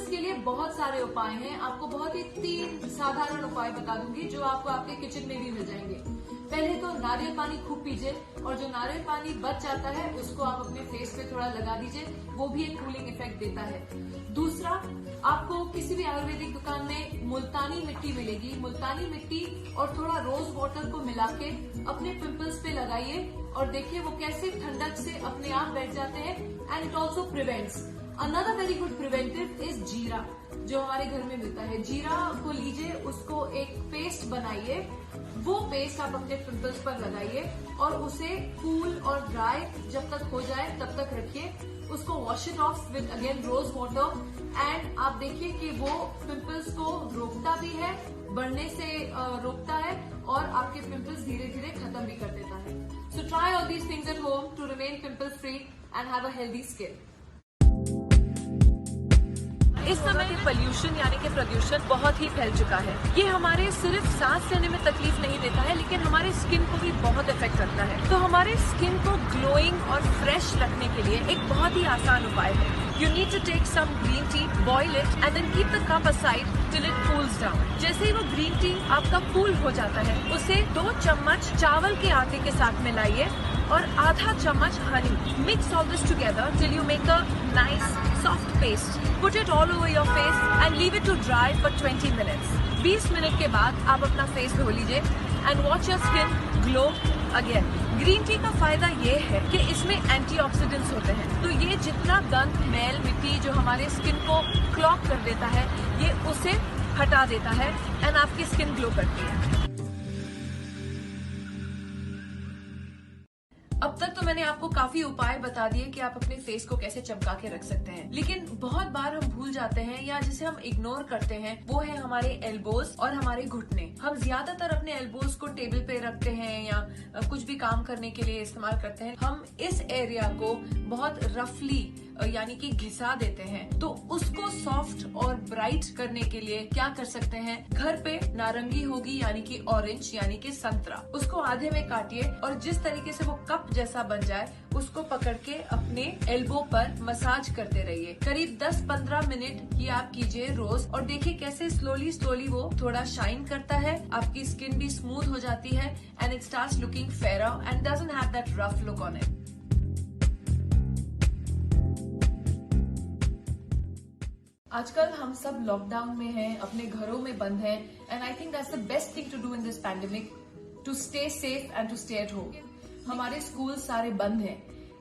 इसके लिए बहुत सारे उपाय हैं। आपको बहुत ही 3 साधारण उपाय बता दूंगी जो आपको आपके किचन में भी मिल जाएंगे। पहले तो नारियल पानी खूब पीजिए और जो नारियल पानी बच जाता है उसको आप अपने फेस पे थोड़ा लगा दीजिए, वो भी एक कूलिंग इफेक्ट देता है। दूसरा, आपको किसी भी आयुर्वेदिक दुकान में मुल्तानी मिट्टी मिलेगी। मुल्तानी मिट्टी और थोड़ा रोज वाटर को मिला के अपने पिंपल्स पे लगाइए और देखिए वो कैसे ठंडक से अपने आप बैठ जाते हैं। And it also prevents. Another very good preventive is जीरा, जो हमारे घर में मिलता है। जीरा को लीजिए, उसको एक पेस्ट बनाइए, वो पेस्ट आप अपने पिंपल्स पर लगाइए और उसे कूल और ड्राई जब तक हो जाए तब तक रखिए। उसको wash it off with again rose water and आप देखिए कि वो पिंपल्स को रोकता भी है, बढ़ने से रोकता है और आपके पिंपल्स धीरे धीरे खत्म भी कर देता है। So try all these things at home to remain pimple free and have a healthy skin. इस समय पोल्यूशन यानी कि प्रदूषण बहुत ही फैल चुका है। ये हमारे सिर्फ सांस लेने में तकलीफ नहीं देता है, लेकिन हमारे स्किन को भी बहुत इफेक्ट करता है। तो हमारे स्किन को ग्लोइंग और फ्रेश रखने के लिए एक बहुत ही आसान उपाय है। You need to take some green tea, boil it and then keep the cup aside till it cools down. जैसे ही वो ग्रीन टी आपका कूल हो जाता है, उसे 2 चम्मच चावल के आटे के साथ मिलाइए और आधा चम्मच Honey. Mix all this together till you make a nice soft paste. Put it all over your face and leave it to dry for 20 minutes. 20 minute के बाद आप अपना फेस धो लीजिए and watch your skin glow again. Green tea का फायदा ये है कि इसमें एंटीऑक्सीडेंट्स होते हैं, तो ये जितना गंद, मैल, मिट्टी जो हमारे स्किन को क्लॉग कर देता है, ये उसे हटा देता है एंड आपकी स्किन ग्लो करती है। अब तक तो मैंने आपको काफी उपाय बता दिए कि आप अपने फेस को कैसे चमका के रख सकते हैं, लेकिन बहुत बार हम भूल जाते हैं या जिसे हम इग्नोर करते हैं वो है हमारे एल्बोज और हमारे घुटने। हम ज्यादातर अपने एल्बोज को टेबल पे रखते हैं या कुछ भी काम करने के लिए इस्तेमाल करते हैं। हम इस एरिया को बहुत रफली यानी कि घिसा देते हैं, तो उसको सॉफ्ट और ब्राइट करने के लिए क्या कर सकते हैं, घर पे नारंगी होगी यानी कि ऑरेंज यानी कि संतरा, उसको आधे में काटिए और जिस तरीके से वो कप जैसा बन जाए उसको पकड़ के अपने एल्बो पर मसाज करते रहिए। करीब 10-15 मिनट ये आप कीजिए रोज और देखिए कैसे स्लोली स्लोली वो थोड़ा शाइन करता है, आपकी स्किन भी स्मूथ हो जाती है and it starts looking fair and doesn't have that rough look on it. आजकल हम सब लॉकडाउन में हैं, अपने घरों में बंद हैं and I think that's the best thing to do in this pandemic, to stay safe and to stay at home. हमारे स्कूल सारे बंद हैं,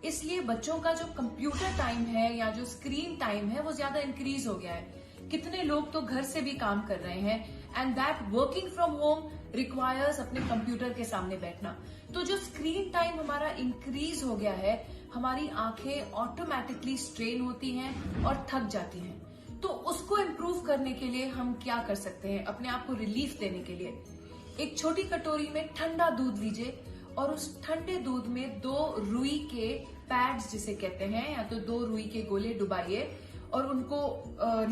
इसलिए बच्चों का जो कंप्यूटर टाइम है या जो स्क्रीन टाइम है वो ज्यादा इंक्रीज हो गया है। कितने लोग तो घर से भी काम कर रहे हैं and that working from home requires अपने कंप्यूटर के सामने बैठना। तो जो स्क्रीन टाइम हमारा इंक्रीज हो गया है, हमारी आंखें ऑटोमेटिकली स्ट्रेन होती हैं और थक जाती हैं। तो उसको इम्प्रूव करने के लिए हम क्या कर सकते हैं, अपने आप को रिलीफ देने के लिए? एक छोटी कटोरी में ठंडा दूध लीजिए और उस ठंडे दूध में 2 रुई के पैड्स जिसे कहते हैं या तो 2 रुई के गोले डुबाइए और उनको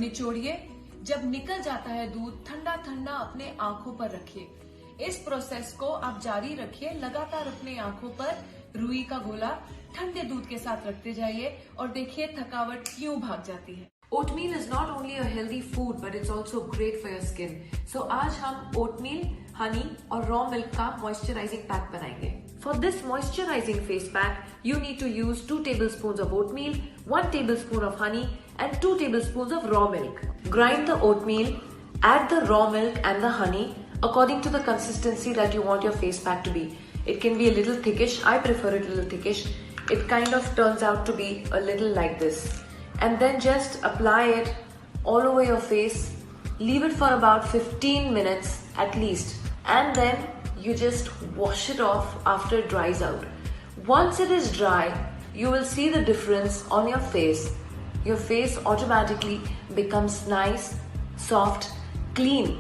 निचोड़िए। जब निकल जाता है दूध ठंडा ठंडा अपने आंखों पर रखिए। इस प्रोसेस को आप जारी रखिए, लगातार अपने आंखों पर रुई का गोला ठंडे दूध के साथ रखते जाइए और देखिए थकावट क्यों भाग जाती है। Oatmeal is not only a healthy food but it's also great for your skin. So आज हम oatmeal, honey और raw milk का moisturizing pack बनाएंगे। For this moisturizing face pack, you need to use 2 tablespoons of oatmeal, 1 tablespoon of honey and 2 tablespoons of raw milk. Grind the oatmeal, add the raw milk and the honey according to the consistency that you want your face pack to be. It can be a little thickish. I prefer it a little thickish. It kind of turns out to be a little like this. And then just apply it all over your face. Leave it for about 15 minutes at least. And then you just wash it off after it dries out. Once it is dry, you will see the difference on your face. Your face automatically becomes nice, soft, clean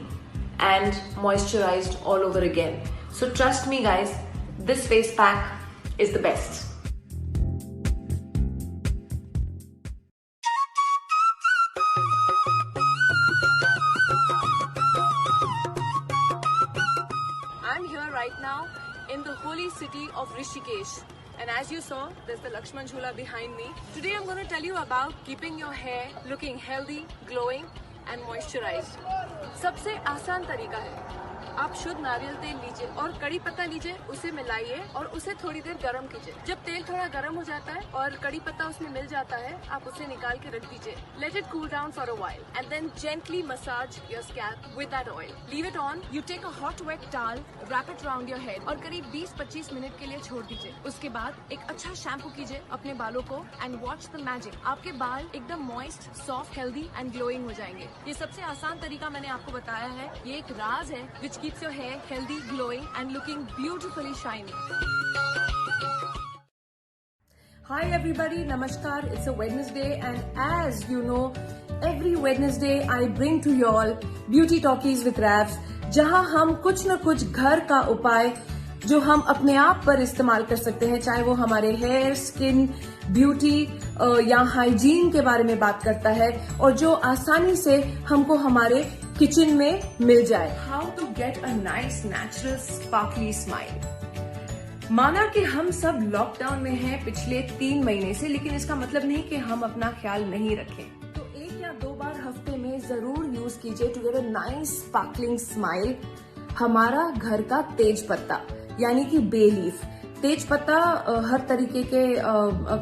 and moisturized all over again. So trust me guys, this face pack is the best. I'm here right now in the holy city of Rishikesh And as you saw, there's the Lakshman Jhula behind me. Today I'm going to tell you about keeping your hair looking healthy, glowing and moisturized. सबसे आसान तरीका है, आप शुद्ध नारियल तेल लीजिए और कड़ी पत्ता लीजिए, उसे मिलाइए और उसे थोड़ी देर गर्म कीजिए। जब तेल थोड़ा गर्म हो जाता है और कड़ी पत्ता उसमें मिल जाता है, आप उसे निकाल के रख दीजिए। Let it cool down for a while and then gently massage your scalp with that oil. Leave it on. You take a hot wet towel, wrap it around your head और करीब 20-25 मिनट के लिए छोड़ दीजिए। उसके बाद एक अच्छा शैम्पू कीजिए अपने बालों को and watch the magic. आपके बाल एकदम moist, soft, healthy and glowing हो जाएंगे। ये सबसे आसान तरीका मैंने आपको बताया है। ये एक राज है which keeps your hair healthy, glowing and looking beautifully shiny. Hi everybody, Namaskar. It's a Wednesday and as you know, every Wednesday I bring to you all Beauty Talkies with Rabs, जहां हम कुछ न कुछ घर का उपाय जो हम अपने आप पर इस्तेमाल कर सकते हैं, चाहे वो हमारे हेयर, स्किन, ब्यूटी या हाइजीन के बारे में बात करता है और जो आसानी से हमको हमारे किचन में मिल जाए। How to get a nice natural sparkly smile. माना कि हम सब लॉकडाउन में हैं पिछले 3 महीने से, लेकिन इसका मतलब नहीं कि हम अपना ख्याल नहीं रखें। तो 1 या 2 बार हफ्ते में जरूर यूज कीजिए to get a nice sparkling smile हमारा घर का तेज पत्ता यानी कि बे लीफ। तेज पत्ता हर तरीके के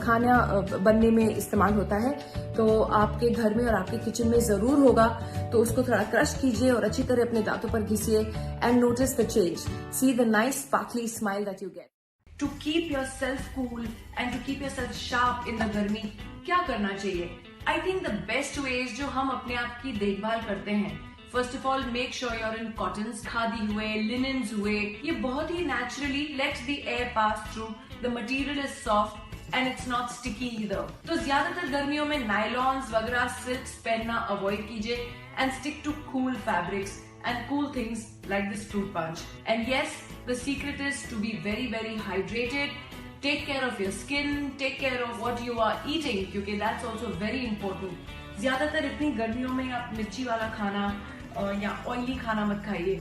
खाना बनने में इस्तेमाल होता है, तो आपके घर में और आपके किचन में जरूर होगा। तो उसको थोड़ा क्रश कीजिए और अच्छी तरह अपने दांतों पर घिसिए and notice the change, see the nice sparkly smile that you get. To keep yourself cool and to keep yourself sharp in the गर्मी क्या करना चाहिए? I think the best ways जो हम अपने आप की देखभाल करते हैं, first of all make sure you're in cottons, khadi हुए, लिनन्स हुए, ये बहुत ही naturally lets the air pass through, the material is soft and it's not sticky either. तो ज्यादातर गर्मियों में नायलॉन्स वगैरह सिल्क्स पहनना अवॉइड कीजिए and stick to cool fabrics and cool things like this fruit punch. And yes, the secret is to be very very hydrated. Take care of your skin, take care of what you are eating, क्योंकि that's also very important. ज्यादातर इतनी गर्मियों में आप मिर्ची वाला खाना या ऑयली खाना मत खाइए।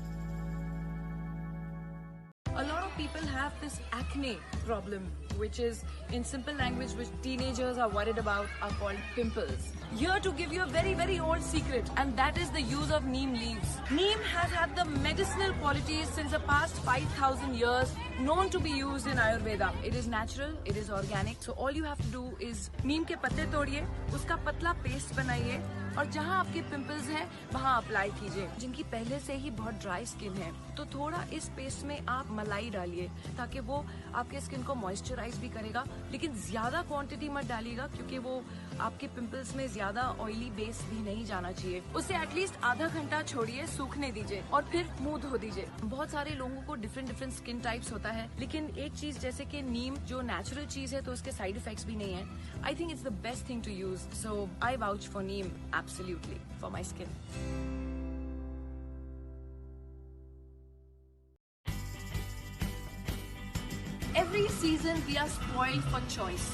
A lot of people have this acne problem, which is, in simple language, which teenagers are worried about, are called pimples. Here to give you a very very old secret, and that is the use of neem leaves. Neem has had the medicinal qualities since the past 5,000 years, known to be used in Ayurveda. It is natural, it is organic, so all you have to do is नीम के पत्ते तोड़िए, उसका पतला paste बनाइए और जहाँ आपके pimples हैं वहाँ अप्लाई कीजिए। जिनकी पहले से ही बहुत ड्राई स्किन है, तो थोड़ा इस पेस्ट में आप मलाई डालिए ताकि वो आपके स्किन को मॉइस्चराइज भी करेगा, लेकिन ज्यादा क्वांटिटी मत डालिएगा क्योंकि वो आपके पिंपल्स में ज्यादा ऑयली बेस भी नहीं जाना चाहिए। उसे एटलीस्ट आधा घंटा छोड़िए, सूखने दीजिए और फिर मुंह धो दीजिए। बहुत सारे लोगों को डिफरेंट स्किन टाइप्स होता है, लेकिन एक चीज जैसे कि नीम जो नेचुरल चीज है तो उसके साइड इफेक्ट्स भी नहीं है। I think it's the best thing to use, so I vouch for neem absolutely for my skin. Every season we are spoiled for choice.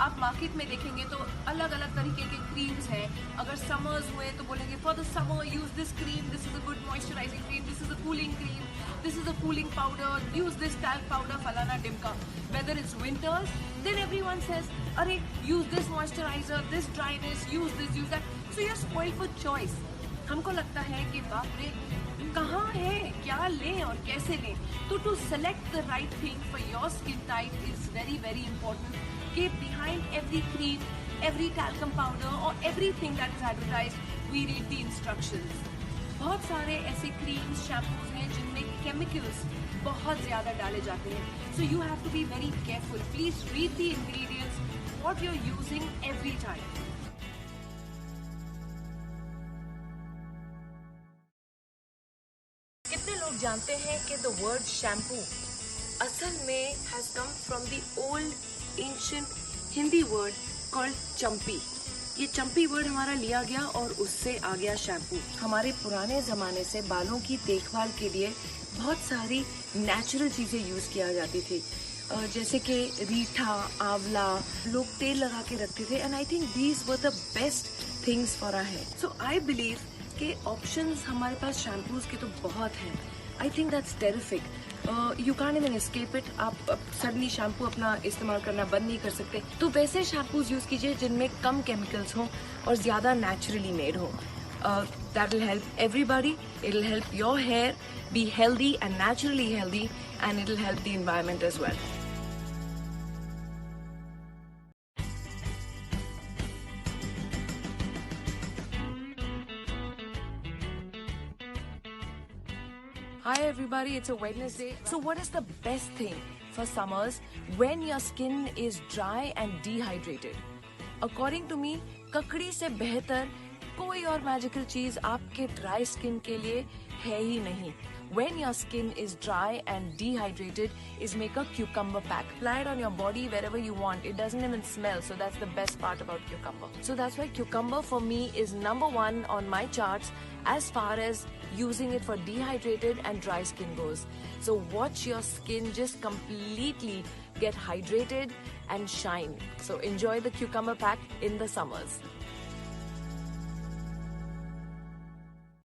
आप मार्केट में देखेंगे तो अलग अलग तरीके के क्रीम्स हैं। अगर समर्स हुए तो बोलेंगे for the summer use this cream, this is a good moisturising cream, this is a cooling cream, this is a cooling powder, use this talc powder, फलाना डिमका। Whether it's winters, then everyone says अरे use this moisturiser, this dryness, use this, use that. So you are spoiled for choice. हमको लगता है कि बाप रे कहाँ है, क्या लें और कैसे लें। तो to select the right thing for your skin type is very very important. कि behind every cream, every talcum powder or everything that is advertised, we read the instructions. बहुत सारे ऐसे क्रीम्स, शैम्पूज हैं जिनमें केमिकल्स बहुत ज़्यादा डाले जाते हैं। So you have to be very careful. Please read the ingredients, what you're using every time. कितने लोग जानते हैं कि the word shampoo असल में has come from the old ancient Hindi word called champi. ये चंपी वर्ड हमारा लिया गया और उससे आ गया शैम्पू। हमारे पुराने जमाने से बालों की देखभाल के लिए बहुत सारी नेचुरल चीजें यूज किया जाती थी, जैसे कि रीठा, आंवला, लोग तेल लगा के रखते थे। And I think these were the best things for our hair. So I believe के ऑप्शंस हमारे पास शैम्पूज के तो बहुत हैं। I think that's terrific. You can't even escape it. आप सडनली शैम्पू अपना इस्तेमाल करना बंद नहीं कर सकते. तो वैसे शैम्पूज यूज कीजिए जिनमें कम केमिकल्स हों और ज्यादा नेचुरली मेड हों. That will help everybody. It'll help your hair be healthy and naturally healthy, and it'll help the environment as well. Hi everybody, it's a Wednesday. So what is the best thing for summers when your skin is dry and dehydrated? According to me, ककड़ी से बेहतर कोई और magical चीज आपके dry skin के लिए है ही नहीं. When your skin is dry and dehydrated, is make a cucumber pack. Apply it on your body wherever you want. It doesn't even smell, so that's the best part about cucumber. So that's why cucumber for me is number 1 on my charts as far as using it for dehydrated and dry skin goes. So watch your skin just completely get hydrated and shine. So enjoy the cucumber pack in the summers.